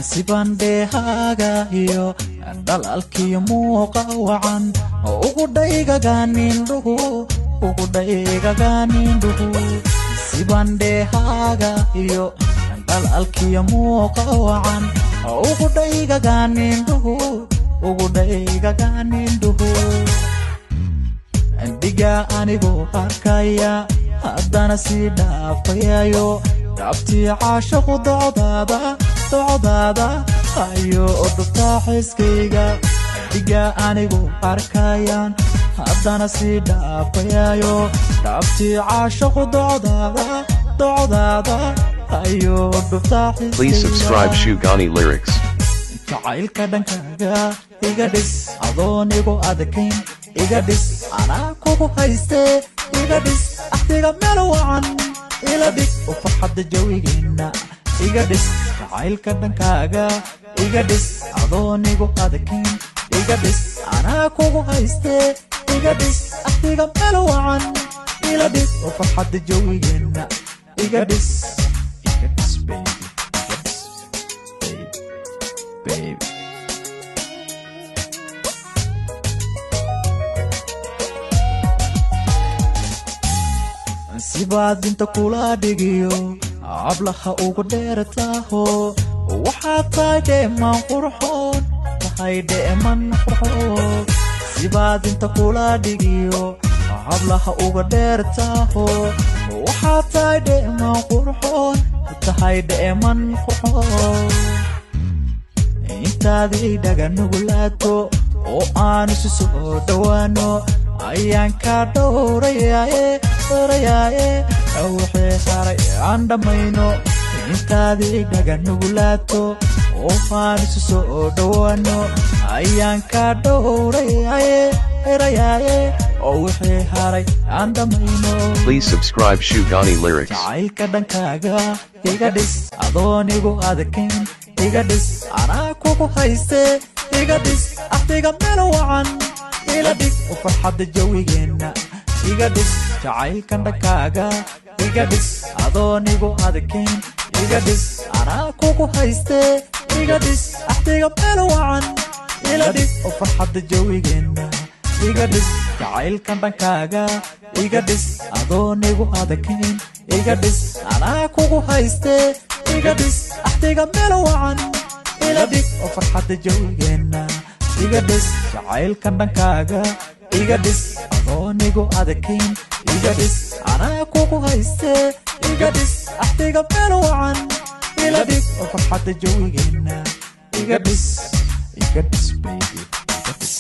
sibandehaaga iyo dhalalkiyo muuqa wacan ugu dhaygagaanindhuhu sibandehaaga iyo dhalalkiyo muuqa wacan ugu dhaygagaanindhuhu diga anigu arkaya haddana sii dhaafayayo dhabtii caashaqu docdaada ayo dhuftaa xiskayga diga anigu arkayaan haddana sii dhaafayayo dhabtii caashaqu docdaada ayo dhuftaa xiskayga. Please subscribe Shugani Lyrics. jacaylka dhankaaga iga dhis adoon igu adkayn iga dhis anaa kugu hayste iga dhis axdiga meel wacan ila dhig u farxadda jawigeena iga dhis jacaylka dhankaaga iga dhis adoon igu adkayn iga dhis anaa kugu hayste iga dhis axdiga meel wacan ila dhig u farxadda jawigeena iga dhis baby sibaad inta kula dhigiyo ablaha ugu dheertaaho waxaad tahay dheeman qurxoon sibaad inta kula dhigiyo ablaha uga dheertaaho waxaad tahay dheeman qurxoon intaadii dhaga nugulaato oo aan isu soo dhawaano ayaan ka dhowrayaaye wixii haray aan dhammayno intaadii dhaga nugulaato oo aan isu soo dhawaano ayaan ka dhowrayaaye wixii haray aan dhammayno. Please subscribe Shugani Lyrics. jacaylka dhankaaga iga dhis adoon igu adkayn iga dhis anaa kugu hayste iga dhis axdiga meel wacan ila dhig u farxadda jawigeena iga dhis jacaylka dhankaaga iga dhis adoon igu adkayn iga dhis anaa kugu hayste iga dhis axdiga meel wacan ila dhig u farxadda jawigeena iga dhis jacaylka dhankaaga iga dhis adoon igu adkayn iga dhis anaa kugu hayste iga dhis axdiga meel wacan ila dhig oo farxadda jawigeena iga dhis jacaylka dhankaaga iga dhis adoon igu adkayn iga dhis anaa kugu hayste iga dhis axdiga meel wacan ila dhig oo farxadda jawigeena iga dhis baby iga dhis